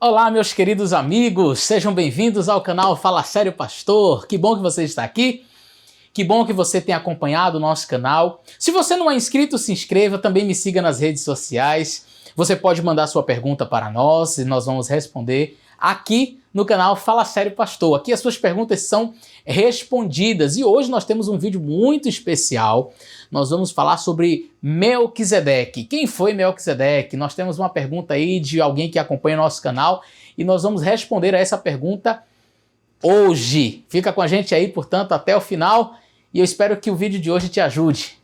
Olá, meus queridos amigos, sejam bem-vindos ao canal Fala Sério Pastor. Que bom que você está aqui, que bom que você tem acompanhado o nosso canal. Se você não é inscrito, se inscreva, também me siga nas redes sociais. Você pode mandar sua pergunta para nós e nós vamos responder aqui no canal Fala Sério Pastor. Aqui as suas perguntas são respondidas e hoje nós temos um vídeo muito especial. Nós vamos falar sobre Melquisedeque. Quem foi Melquisedeque? Nós temos uma pergunta aí de alguém que acompanha o nosso canal e nós vamos responder a essa pergunta hoje. Fica com a gente aí, portanto, até o final e eu espero que o vídeo de hoje te ajude.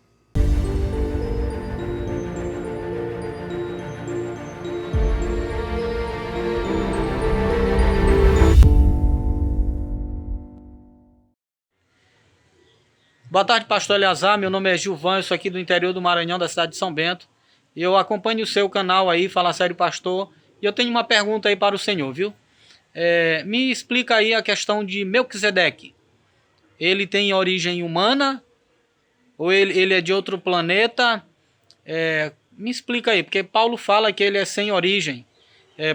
Boa tarde, pastor Eleazar, meu nome é Gilvan, eu sou aqui do interior do Maranhão, da cidade de São Bento. Eu acompanho o seu canal aí, Fala Sério Pastor, e eu tenho uma pergunta aí para o senhor, viu? Me explica aí a questão de Melquisedeque. Ele tem origem humana? Ou ele é de outro planeta? Me explica aí, porque Paulo fala que ele é sem origem.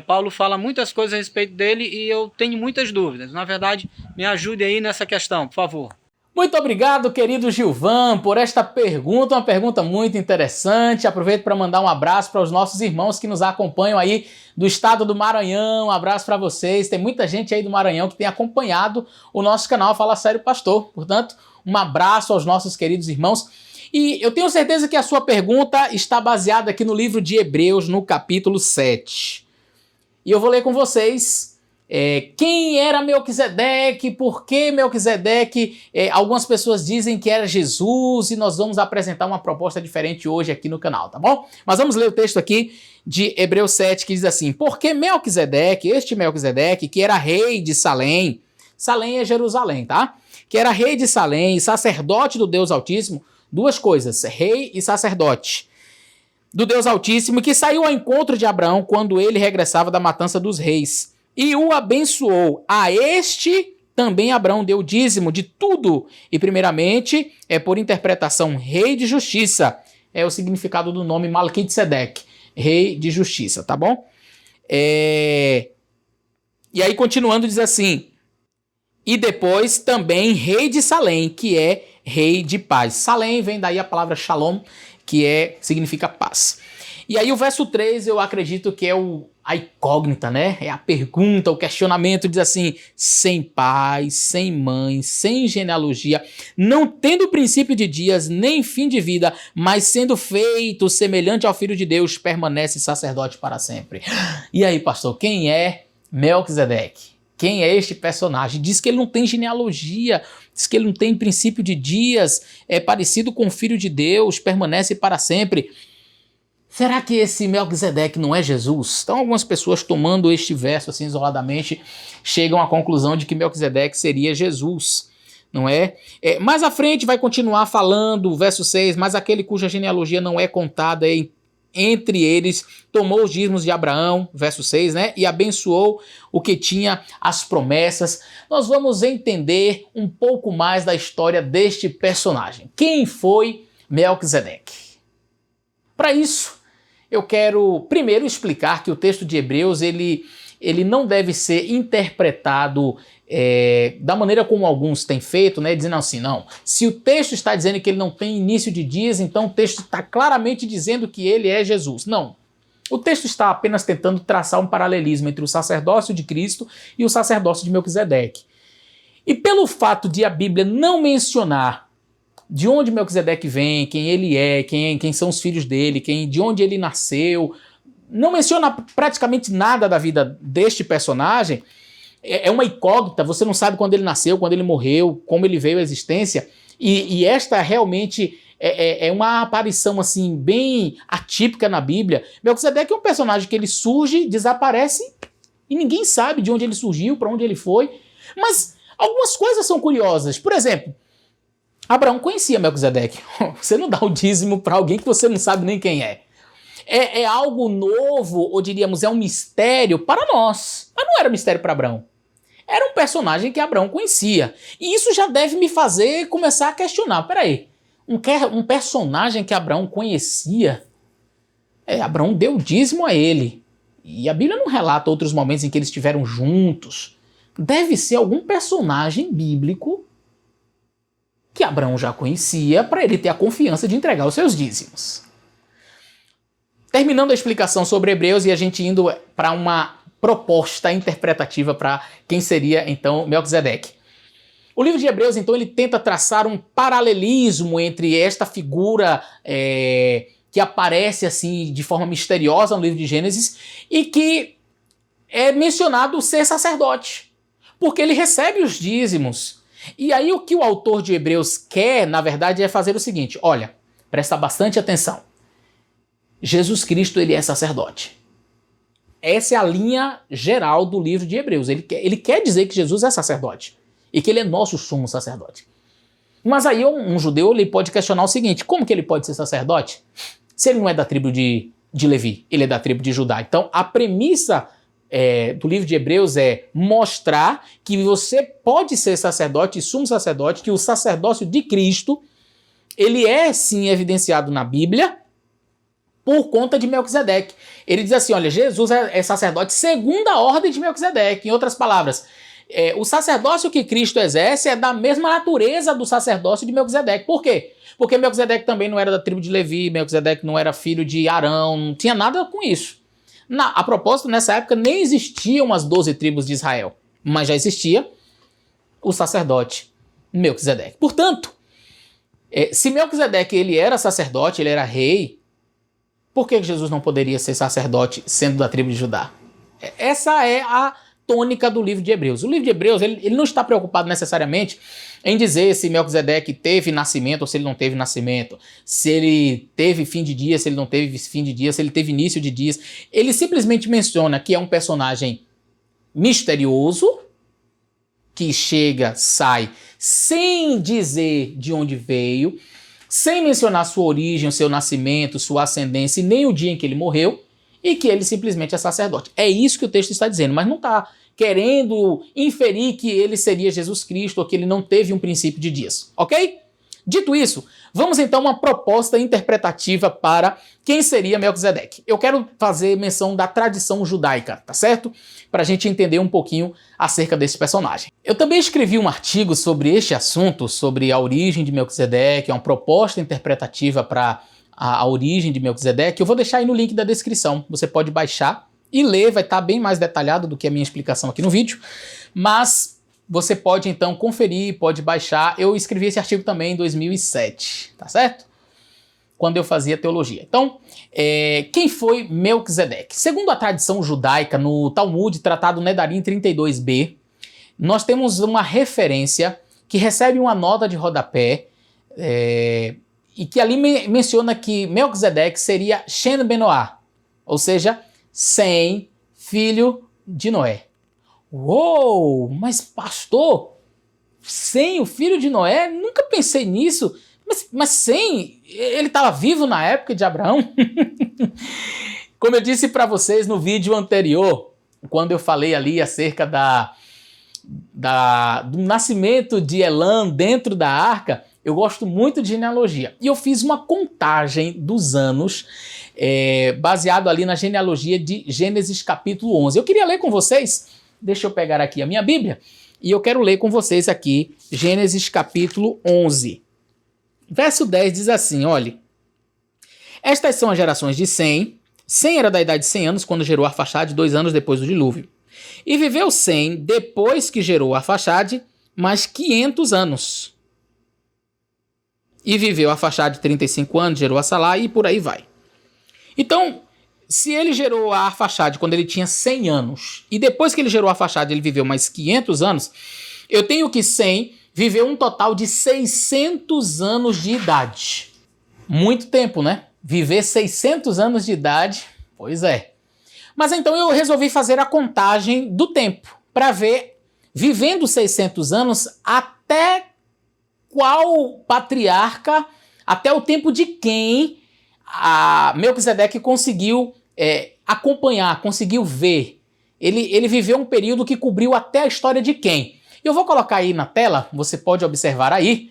Paulo fala muitas coisas a respeito dele e eu tenho muitas dúvidas. Na verdade, me ajude aí nessa questão, por favor. Muito obrigado, querido Gilvan, por esta pergunta, uma pergunta muito interessante. Aproveito para mandar um abraço para os nossos irmãos que nos acompanham aí do estado do Maranhão. Um abraço para vocês. Tem muita gente aí do Maranhão que tem acompanhado o nosso canal Fala Sério Pastor. Portanto, um abraço aos nossos queridos irmãos. E eu tenho certeza que a sua pergunta está baseada aqui no livro de Hebreus, no capítulo 7. E eu vou ler com vocês. Quem era Melquisedeque, por que Melquisedeque, algumas pessoas dizem que era Jesus e nós vamos apresentar uma proposta diferente hoje aqui no canal, tá bom? Mas vamos ler o texto aqui de Hebreus 7 que diz assim: porque Melquisedeque, este Melquisedeque que era rei de Salém, Salém é Jerusalém, tá? Que era rei de Salém, sacerdote do Deus Altíssimo, duas coisas, rei e sacerdote do Deus Altíssimo, que saiu ao encontro de Abraão quando ele regressava da matança dos reis. E o abençoou. A este também Abraão deu dízimo de tudo. E primeiramente, por interpretação, rei de justiça. É o significado do nome Melquisedeque, rei de justiça, tá bom? E aí continuando diz assim: e depois também rei de Salém, que é rei de paz. Salém vem daí a palavra shalom, que significa paz. E aí o verso 3 eu acredito que é a incógnita, né? É a pergunta, o questionamento, diz assim: sem pai, sem mãe, sem genealogia, não tendo princípio de dias, nem fim de vida, mas sendo feito semelhante ao Filho de Deus, permanece sacerdote para sempre. E aí, pastor, quem é Melquisedeque? Quem é este personagem? Diz que ele não tem genealogia, diz que ele não tem princípio de dias, é parecido com o Filho de Deus, permanece para sempre. Será que esse Melquisedeque não é Jesus? Então algumas pessoas tomando este verso assim isoladamente chegam à conclusão de que Melquisedeque seria Jesus, não é? Mais à frente vai continuar falando, verso 6, mas aquele cuja genealogia não é contada entre eles tomou os dízimos de Abraão, verso 6, né? E abençoou o que tinha as promessas. Nós vamos entender um pouco mais da história deste personagem. Quem foi Melquisedeque? Para isso, eu quero primeiro explicar que o texto de Hebreus ele não deve ser interpretado da maneira como alguns têm feito, né, dizendo assim, não, se o texto está dizendo que ele não tem início de dias, então o texto está claramente dizendo que ele é Jesus. Não. O texto está apenas tentando traçar um paralelismo entre o sacerdócio de Cristo e o sacerdócio de Melquisedeque. E pelo fato de a Bíblia não mencionar de onde Melquisedeque vem, quem ele é, quem são os filhos dele, de onde ele nasceu, não menciona praticamente nada da vida deste personagem, é uma incógnita, você não sabe quando ele nasceu, quando ele morreu, como ele veio à existência, e esta realmente é uma aparição assim bem atípica na Bíblia. Melquisedeque é um personagem que ele surge, desaparece, e ninguém sabe de onde ele surgiu, para onde ele foi, mas algumas coisas são curiosas. Por exemplo, Abraão conhecia Melquisedeque. Você não dá o dízimo para alguém que você não sabe nem quem é. É algo novo, ou diríamos, é um mistério para nós. Mas não era mistério para Abraão. Era um personagem que Abraão conhecia. E isso já deve me fazer começar a questionar. Peraí, um personagem que Abraão conhecia? Abraão deu dízimo a ele. e a Bíblia não relata outros momentos em que eles estiveram juntos, deve ser algum personagem bíblico que Abraão já conhecia para ele ter a confiança de entregar os seus dízimos. Terminando a explicação sobre Hebreus e a gente indo para uma proposta interpretativa para quem seria então Melquisedeque. O livro de Hebreus, então, ele tenta traçar um paralelismo entre esta figura que aparece assim de forma misteriosa no livro de Gênesis e que é mencionado ser sacerdote, porque ele recebe os dízimos. E aí o que o autor de Hebreus quer, na verdade, é fazer o seguinte: olha, presta bastante atenção. Jesus Cristo, ele é sacerdote. Essa é a linha geral do livro de Hebreus. Ele quer dizer que Jesus é sacerdote e que ele é nosso sumo sacerdote. Mas aí um judeu ele pode questionar o seguinte: como que ele pode ser sacerdote se ele não é da tribo de Levi? Ele é da tribo de Judá. Então a premissa do livro de Hebreus é mostrar que você pode ser sacerdote e sumo sacerdote, que o sacerdócio de Cristo ele é sim evidenciado na Bíblia por conta de Melquisedeque. Ele diz assim: olha, Jesus é sacerdote segundo a ordem de Melquisedeque. Em outras palavras, o sacerdócio que Cristo exerce é da mesma natureza do sacerdócio de Melquisedeque. Por quê? Porque Melquisedeque também não era da tribo de Levi, Melquisedeque não era filho de Arão, não tinha nada com isso. A propósito, nessa época nem existiam as 12 tribos de Israel, mas já existia o sacerdote Melquisedeque. Portanto, se Melquisedeque ele era sacerdote, ele era rei, por que Jesus não poderia ser sacerdote sendo da tribo de Judá? Essa é a tônica do livro de Hebreus. O livro de Hebreus ele não está preocupado necessariamente em dizer se Melquisedeque teve nascimento ou se ele não teve nascimento, se ele teve fim de dia, se ele não teve fim de dia, se ele teve início de dias. Ele simplesmente menciona que é um personagem misterioso, que chega, sai, sem dizer de onde veio, sem mencionar sua origem, o seu nascimento, sua ascendência e nem o dia em que ele morreu, e que ele simplesmente é sacerdote. É isso que o texto está dizendo, mas não está querendo inferir que ele seria Jesus Cristo ou que ele não teve um princípio de dias, ok? Dito isso, vamos então a uma proposta interpretativa para quem seria Melquisedeque. Eu quero fazer menção da tradição judaica, tá certo? Para a gente entender um pouquinho acerca desse personagem. Eu também escrevi um artigo sobre este assunto, sobre a origem de Melquisedeque, uma proposta interpretativa para a origem de Melquisedeque. Eu vou deixar aí no link da descrição, você pode baixar e ler, vai estar bem mais detalhado do que a minha explicação aqui no vídeo, mas você pode então conferir, pode baixar. Eu escrevi esse artigo também em 2007, tá certo? Quando eu fazia teologia. Então, quem foi Melquisedeque? Segundo a tradição judaica, no Talmud, tratado Nedarim 32b, nós temos uma referência que recebe uma nota de rodapé, e que ali menciona que Melquisedeque seria Shem Benoá, ou seja, Sem, filho de Noé. Uou, mas pastor, Sem, o filho de Noé? Nunca pensei nisso. Mas Sem, ele estava vivo na época de Abraão? Como eu disse para vocês no vídeo anterior, quando eu falei ali acerca do nascimento de Elã dentro da arca, eu gosto muito de genealogia. E eu fiz uma contagem dos anos baseado ali na genealogia de Gênesis capítulo 11. Eu queria ler com vocês, deixa eu pegar aqui a minha Bíblia, e eu quero ler com vocês aqui Gênesis capítulo 11. Verso 10 diz assim, olhe: estas são as gerações de Sem. Sem era da idade de 100 anos quando gerou Arfaxade, 2 anos depois do dilúvio. E viveu Sem, depois que gerou Arfaxade, mais 500 anos. E viveu Arfaxade 35 anos, gerou a Salá e por aí vai. Então, se ele gerou a Arfaxade quando ele tinha 100 anos, e depois que ele gerou a Arfaxade ele viveu mais 500 anos, eu tenho que Sem viveu um total de 600 anos de idade. Muito tempo, né? Viver 600 anos de idade, pois é. Mas então eu resolvi fazer a contagem do tempo, para ver, vivendo 600 anos, até qual patriarca, até o tempo de quem a Melquisedeque conseguiu acompanhar, conseguiu ver. Ele viveu um período que cobriu até a história de quem? Eu vou colocar aí na tela, você pode observar aí.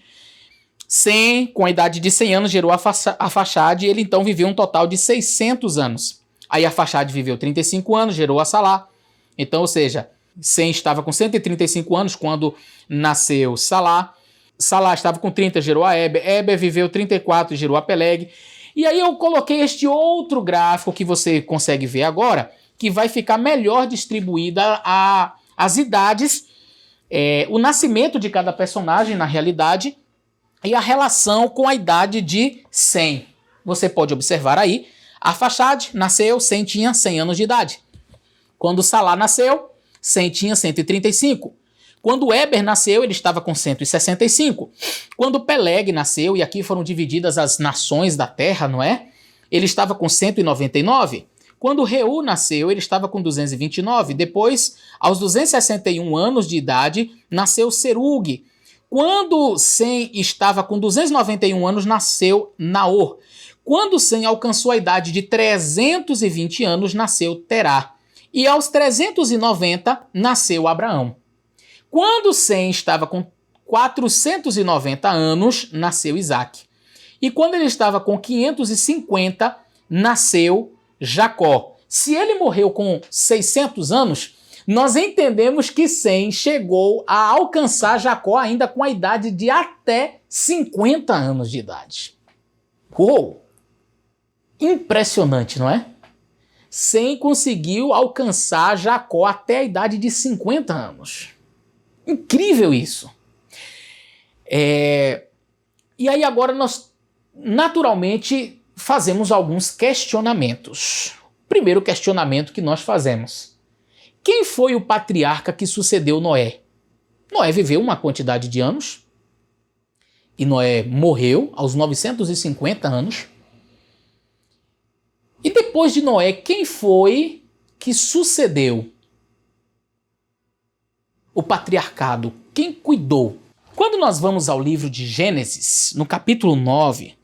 Sem, com a idade de 100 anos, gerou Arfaxade e ele então viveu um total de 600 anos. Aí Arfaxade viveu 35 anos, gerou a Salá. Então, ou seja, Sem estava com 135 anos quando nasceu Salá. Salá estava com 30, gerou a Eber. Eber viveu 34 e gerou a Peleg. E aí eu coloquei este outro gráfico que você consegue ver agora, que vai ficar melhor distribuída as idades, o nascimento de cada personagem na realidade e a relação com a idade de Sem. Você pode observar aí, Arfaxade nasceu, Sem tinha 100 anos de idade. Quando Salá nasceu, Sem tinha 135. Quando Eber nasceu, ele estava com 165. Quando Peleg nasceu, e aqui foram divididas as nações da terra, não é? Ele estava com 199. Quando Reu nasceu, ele estava com 229. Depois, aos 261 anos de idade, nasceu Serug. Quando Sem estava com 291 anos, nasceu Naor. Quando Sem alcançou a idade de 320 anos, nasceu Terá. E aos 390, nasceu Abraão. Quando Sem estava com 490 anos, nasceu Isaac. E quando ele estava com 550, nasceu Jacó. Se ele morreu com 600 anos, nós entendemos que Sem chegou a alcançar Jacó ainda com a idade de até 50 anos de idade. Uou! Impressionante, não é? Sem conseguiu alcançar Jacó até a idade de 50 anos. Incrível isso. E aí agora nós naturalmente fazemos alguns questionamentos. Primeiro questionamento que nós fazemos: quem foi o patriarca que sucedeu Noé? Noé viveu uma quantidade de anos e Noé morreu aos 950 anos. E depois de Noé, quem foi que sucedeu o patriarcado? Quem cuidou? Quando nós vamos ao livro de Gênesis, no capítulo 9,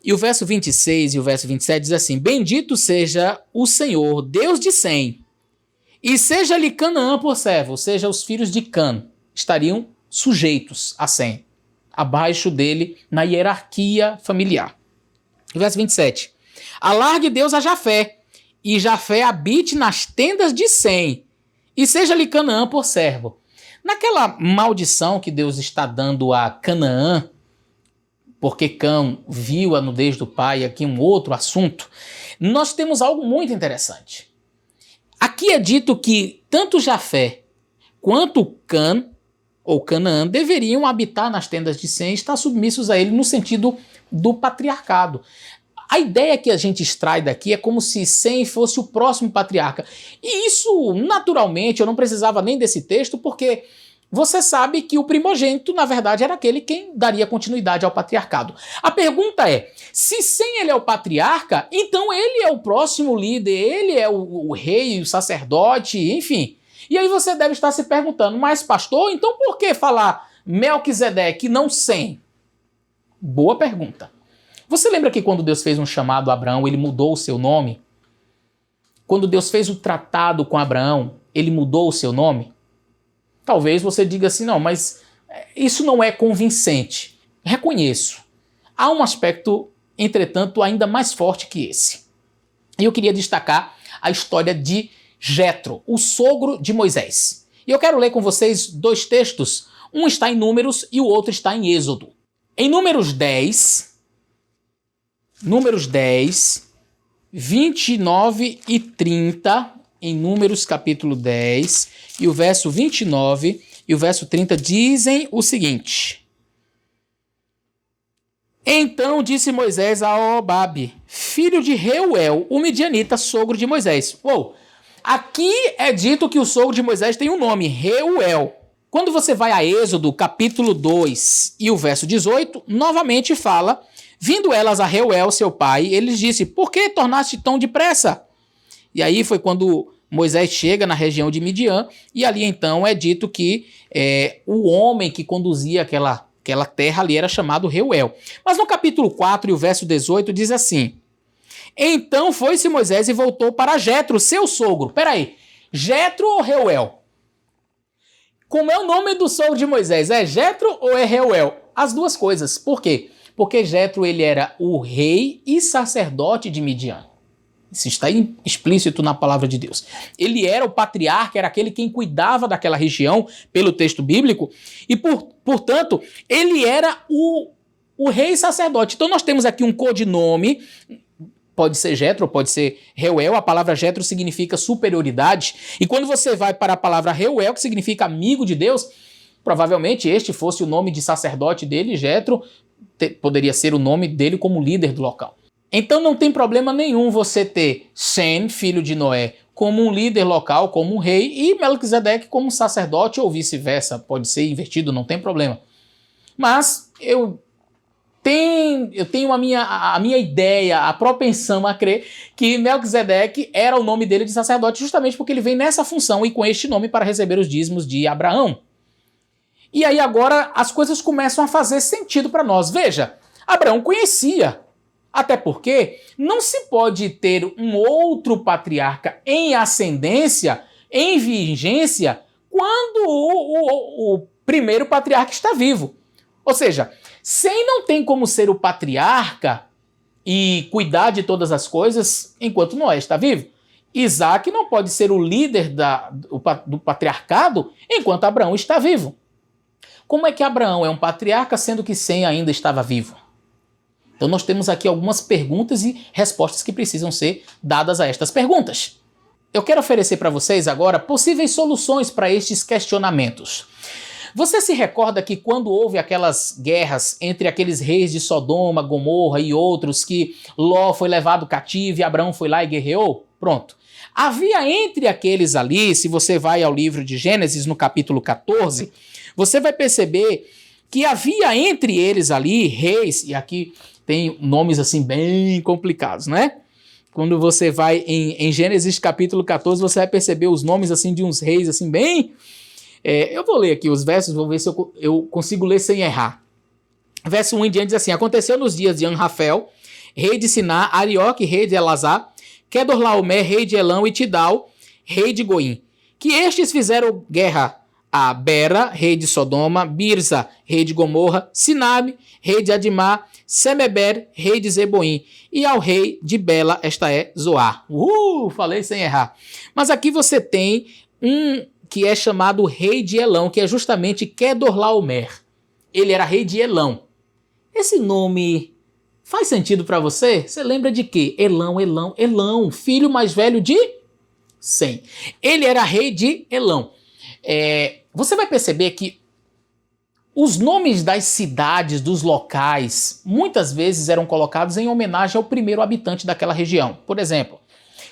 e o verso 26 e o verso 27 diz assim: bendito seja o Senhor, Deus de Sem, e seja-lhe Canaã por servo, ou seja, os filhos de Cã estariam sujeitos a Sem, abaixo dele na hierarquia familiar. O verso 27: alargue Deus a Jafé, e Jafé habite nas tendas de Sem, e seja-lhe Canaã por servo. Naquela maldição que Deus está dando a Canaã, porque Cã viu a nudez do pai, aqui um outro assunto, nós temos algo muito interessante. Aqui é dito que tanto Jafé quanto Cã, ou Canaã, deveriam habitar nas tendas de Sem e estar submissos a ele no sentido do patriarcado. A ideia que a gente extrai daqui é como se Sem fosse o próximo patriarca. E isso, naturalmente, eu não precisava nem desse texto, porque você sabe que o primogênito, na verdade, era aquele quem daria continuidade ao patriarcado. A pergunta é, se Sem ele é o patriarca, então ele é o próximo líder, ele é o rei, o sacerdote, enfim. E aí você deve estar se perguntando, mas pastor, então por que falar Melquisedeque e não Sem? Boa pergunta. Você lembra que quando Deus fez um chamado a Abraão, ele mudou o seu nome? Quando Deus fez o tratado com Abraão, ele mudou o seu nome? Talvez você diga assim, não, mas isso não é convincente. Reconheço. Há um aspecto, entretanto, ainda mais forte que esse. E eu queria destacar a história de Jetro, o sogro de Moisés. E eu quero ler com vocês dois textos. Um está em Números e o outro está em Êxodo. Em Números 10, 29 e 30, em Números capítulo 10, e o verso 29 e o verso 30 dizem o seguinte: então disse Moisés a Obabe, filho de Reuel, o midianita, sogro de Moisés. Aqui é dito que o sogro de Moisés tem um nome, Reuel. Quando você vai a Êxodo capítulo 2 e o verso 18, novamente fala: vindo elas a Reuel, seu pai, ele disse, por que tornaste tão depressa? E aí foi quando Moisés chega na região de Midian, e ali então é dito que o homem que conduzia aquela terra ali era chamado Reuel. Mas no capítulo 4 e o verso 18 diz assim: então foi-se Moisés e voltou para Jetro, seu sogro. Peraí, Jetro ou Reuel? Como é o nome do sogro de Moisés? É Jetro ou é Reuel? As duas coisas. Por quê? Porque Jetro ele era o rei e sacerdote de Midian. Isso está explícito na palavra de Deus. Ele era o patriarca, era aquele quem cuidava daquela região, pelo texto bíblico, e, portanto, ele era o rei sacerdote. Então nós temos aqui um codinome, pode ser Jetro, pode ser Reuel. A palavra Jetro significa superioridade. E quando você vai para a palavra Reuel, que significa amigo de Deus, provavelmente este fosse o nome de sacerdote dele. Jetro poderia ser o nome dele como líder do local. Então não tem problema nenhum você ter Sem, filho de Noé, como um líder local, como um rei, e Melquisedeque como sacerdote, ou vice-versa. Pode ser invertido, não tem problema. Mas eu tenho a minha ideia, a propensão a crer que Melquisedeque era o nome dele de sacerdote, justamente porque ele vem nessa função e com este nome para receber os dízimos de Abraão. E aí agora as coisas começam a fazer sentido para nós. Veja, Abraão conhecia, até porque não se pode ter um outro patriarca em ascendência, em vigência, quando o primeiro patriarca está vivo. Ou seja, Sem não tem como ser o patriarca e cuidar de todas as coisas enquanto Noé está vivo. Isaac não pode ser o líder do patriarcado enquanto Abraão está vivo. Como é que Abraão é um patriarca sendo que Sem ainda estava vivo? Então nós temos aqui algumas perguntas e respostas que precisam ser dadas a estas perguntas. Eu quero oferecer para vocês agora possíveis soluções para estes questionamentos. Você se recorda que quando houve aquelas guerras entre aqueles reis de Sodoma, Gomorra e outros, que Ló foi levado cativo e Abraão foi lá e guerreou? Pronto. Havia entre aqueles ali, se você vai ao livro de Gênesis, no capítulo 14, você vai perceber que havia entre eles ali reis, e aqui tem nomes assim bem complicados, né? Quando você vai em Gênesis capítulo 14, você vai perceber os nomes assim de uns reis assim bem... eu vou ler aqui os versos, vou ver se eu consigo ler sem errar. Verso 1 em diante diz assim: aconteceu nos dias de Anrafel, rei de Siná, Arioque, rei de Elazar, Kedorlaomer, rei de Elão, e Tidal, rei de Goim, que estes fizeram guerra a Bera, rei de Sodoma, Birza, rei de Gomorra, Sinabe, rei de Adimá, Semeber, rei de Zeboim, e ao rei de Bela, esta é Zoar. Falei sem errar. Mas aqui você tem um que é chamado rei de Elão, que é justamente Kedorlaomer. Ele era rei de Elão. Esse nome faz sentido para você? Você lembra de quê? Elão, filho mais velho de Sem. Ele era rei de Elão. Você vai perceber que os nomes das cidades, dos locais, muitas vezes eram colocados em homenagem ao primeiro habitante daquela região. Por exemplo,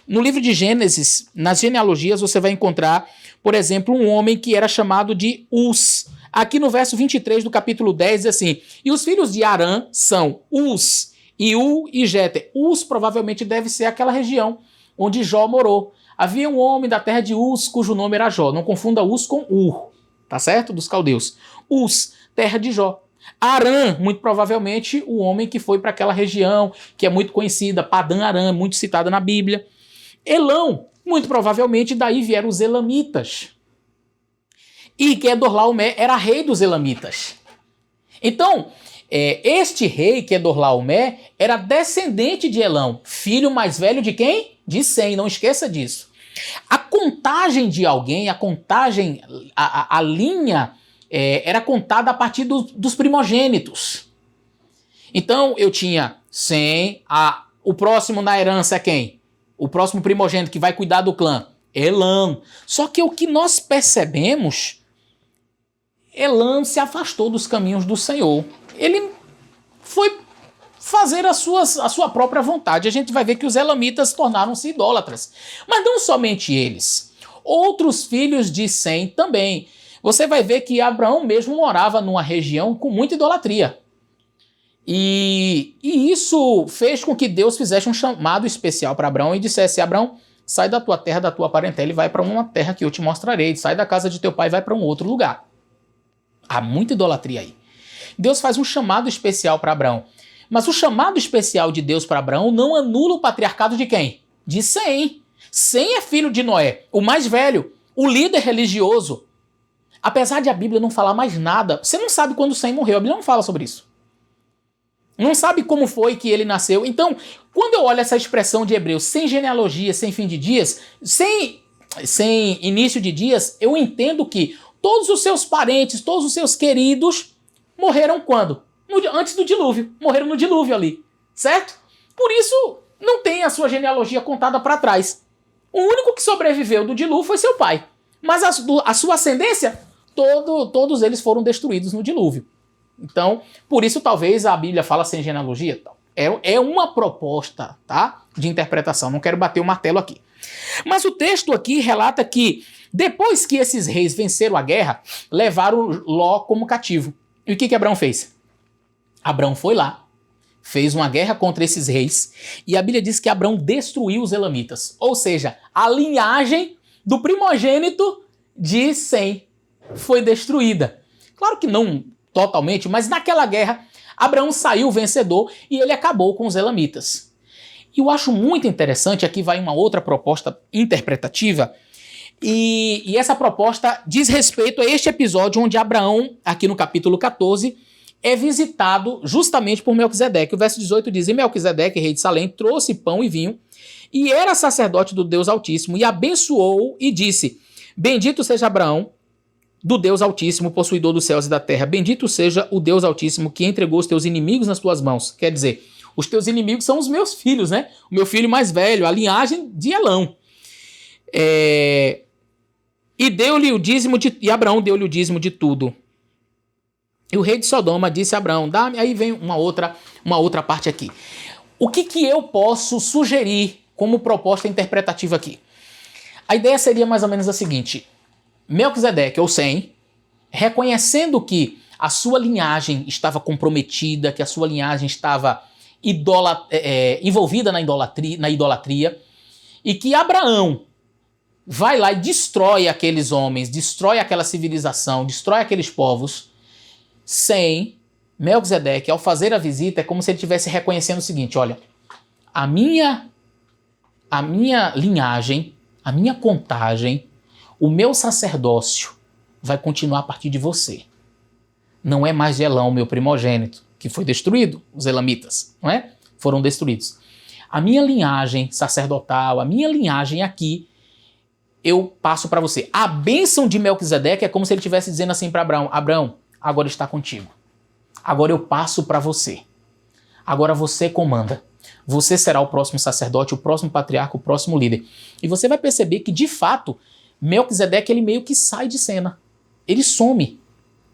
no livro de Gênesis, nas genealogias, você vai encontrar, por exemplo, um homem que era chamado de Uz. Aqui no verso 23 do capítulo 10 diz assim: e os filhos de Arã são Uz, Iú e Jeter. Uz provavelmente deve ser aquela região onde Jó morou. Havia um homem da terra de Uz cujo nome era Jó. Não confunda Uz com Ur, tá certo? Dos caldeus. Uz, terra de Jó. Arã, muito provavelmente o homem que foi para aquela região que é muito conhecida, Padã Arã, muito citada na Bíblia. Elão, muito provavelmente daí vieram os elamitas. E Kedorlaomer era rei dos elamitas. Então, este rei, Kedorlaomer, era descendente de Elão, filho mais velho de quem? De Sem, não esqueça disso. A contagem de alguém, a linha era contada a partir dos primogênitos. Então, eu tinha Sem, o próximo na herança é quem? O próximo primogênito que vai cuidar do clã? Elão. Só que o que nós percebemos, Elão se afastou dos caminhos do Senhor. Ele foi fazer a sua própria vontade. A gente vai ver que os elamitas tornaram-se idólatras. Mas não somente eles. Outros filhos de Sem também. Você vai ver que Abraão mesmo morava numa região com muita idolatria. E isso fez com que Deus fizesse um chamado especial para Abraão e dissesse: Abraão, sai da tua terra, da tua parentela e vai para uma terra que eu te mostrarei. Sai da casa de teu pai e vai para um outro lugar. Há muita idolatria aí. Deus faz um chamado especial para Abraão. Mas o chamado especial de Deus para Abraão não anula o patriarcado de quem? De Sem. Sem é filho de Noé, o mais velho, o líder religioso. Apesar de a Bíblia não falar mais nada, você não sabe quando Sem morreu, a Bíblia não fala sobre isso. Não sabe como foi que ele nasceu. Então, quando eu olho essa expressão de Hebreus, sem genealogia, sem fim de dias, sem início de dias, eu entendo que todos os seus parentes, todos os seus queridos morreram quando? Antes do dilúvio. Morreram no dilúvio ali, certo? Por isso, não tem a sua genealogia contada para trás. O único que sobreviveu do dilúvio foi seu pai. Mas a sua ascendência, todos eles foram destruídos no dilúvio. Então, por isso talvez a Bíblia fala sem genealogia. É uma proposta, tá, de interpretação. Não quero bater o martelo aqui. Mas o texto aqui relata que depois que esses reis venceram a guerra, levaram Ló como cativo. E o que Abraão fez? Abraão foi lá, fez uma guerra contra esses reis, e a Bíblia diz que Abraão destruiu os elamitas. Ou seja, a linhagem do primogênito de Sem foi destruída. Claro que não totalmente, mas naquela guerra, Abraão saiu vencedor e ele acabou com os elamitas. E eu acho muito interessante, aqui vai uma outra proposta interpretativa, e essa proposta diz respeito a este episódio onde Abraão, aqui no capítulo 14, é visitado justamente por Melquisedeque. O verso 18 diz: E Melquisedeque, rei de Salém, trouxe pão e vinho, e era sacerdote do Deus Altíssimo, e abençoou e disse: Bendito seja Abraão, do Deus Altíssimo, possuidor dos céus e da terra. Bendito seja o Deus Altíssimo que entregou os teus inimigos nas tuas mãos. Quer dizer, os teus inimigos são os meus filhos, né? O meu filho mais velho, a linhagem de Elão. E deu-lhe o dízimo e Abraão deu-lhe o dízimo de tudo. E o rei de Sodoma disse a Abraão, dá-me, aí vem uma outra parte aqui. O que eu posso sugerir como proposta interpretativa aqui? A ideia seria mais ou menos a seguinte: Melquisedeque, ou Sem, reconhecendo que a sua linhagem estava comprometida, que a sua linhagem estava envolvida na idolatria, e que Abraão vai lá e destrói aqueles homens, destrói aquela civilização, destrói aqueles povos. Sem Melquisedeque, ao fazer a visita, é como se ele estivesse reconhecendo o seguinte: olha, a minha linhagem, a minha contagem, o meu sacerdócio vai continuar a partir de você. Não é mais de Elão, meu primogênito, que foi destruído, os elamitas, não é? Foram destruídos. A minha linhagem sacerdotal, a minha linhagem aqui, eu passo para você. A bênção de Melquisedeque é como se ele estivesse dizendo assim para Abraão: Abraão, agora está contigo. Agora eu passo para você. Agora você comanda. Você será o próximo sacerdote, o próximo patriarca, o próximo líder. E você vai perceber que, de fato, Melquisedeque, ele meio que sai de cena. Ele some.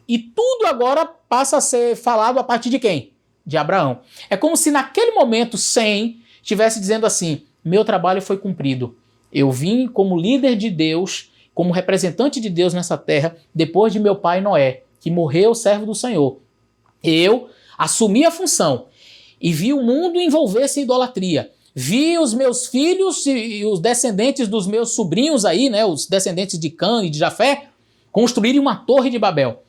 E tudo agora passa a ser falado a partir de quem? De Abraão. É como se naquele momento Sem estivesse dizendo assim: meu trabalho foi cumprido. Eu vim como líder de Deus, como representante de Deus nessa terra, depois de meu pai Noé, que morreu servo do Senhor. Eu assumi a função e vi o mundo envolver-se em idolatria. Vi os meus filhos e os descendentes dos meus sobrinhos aí, né, os descendentes de Cã e de Jafé, construírem uma torre de Babel.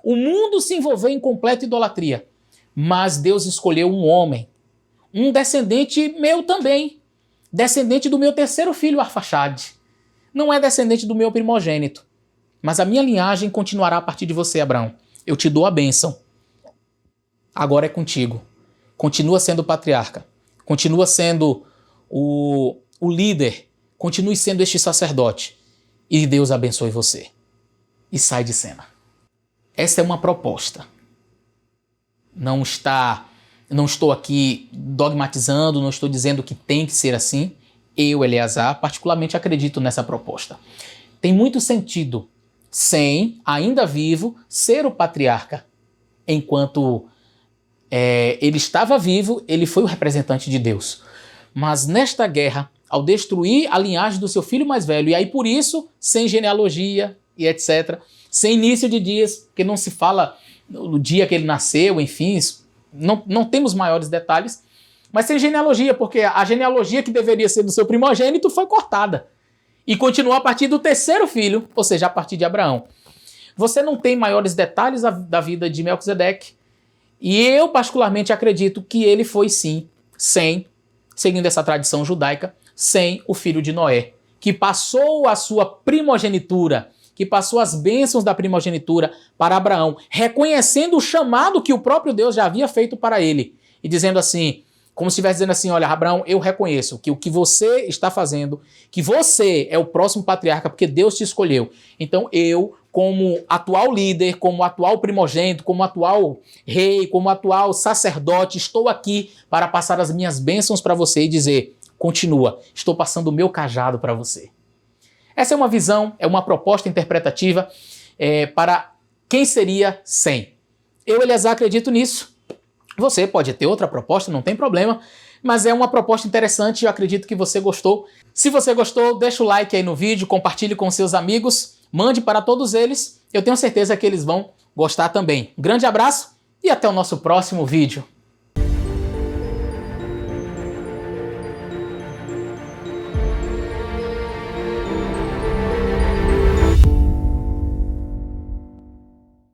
O mundo se envolveu em completa idolatria. Mas Deus escolheu um homem, um descendente meu também, descendente do meu terceiro filho, Arfaxade. Não é descendente do meu primogênito. Mas a minha linhagem continuará a partir de você, Abraão. Eu te dou a bênção. Agora é contigo. Continua sendo o patriarca. Continua sendo o líder. Continue sendo este sacerdote. E Deus abençoe você. E sai de cena. Essa é uma proposta. Não estou aqui dogmatizando, não estou dizendo que tem que ser assim. Eu, Eleazar, particularmente acredito nessa proposta. Tem muito sentido Sem, ainda vivo, ser o patriarca. Enquanto ele estava vivo, ele foi o representante de Deus. Mas nesta guerra, ao destruir a linhagem do seu filho mais velho, e aí por isso, sem genealogia e etc., sem início de dias, porque não se fala no dia que ele nasceu, enfim, não temos maiores detalhes, mas sem genealogia, porque a genealogia que deveria ser do seu primogênito foi cortada. E continuou a partir do terceiro filho, ou seja, a partir de Abraão. Você não tem maiores detalhes da vida de Melquisedeque, e eu particularmente acredito que ele foi sim, Sem, seguindo essa tradição judaica, Sem o filho de Noé, que passou a sua primogenitura, que passou as bênçãos da primogenitura para Abraão, reconhecendo o chamado que o próprio Deus já havia feito para ele, e dizendo assim, como se estivesse dizendo assim, olha, Abraão, eu reconheço que o que você está fazendo, que você é o próximo patriarca porque Deus te escolheu. Então eu, como atual líder, como atual primogênito, como atual rei, como atual sacerdote, estou aqui para passar as minhas bênçãos para você e dizer, continua, estou passando o meu cajado para você. Essa é uma visão, é uma proposta interpretativa para quem seria 100. Eu, Eleazar, acredito nisso. Você pode ter outra proposta, não tem problema, mas é uma proposta interessante e eu acredito que você gostou. Se você gostou, deixa o like aí no vídeo, compartilhe com seus amigos, mande para todos eles. Eu tenho certeza que eles vão gostar também. Um grande abraço e até o nosso próximo vídeo.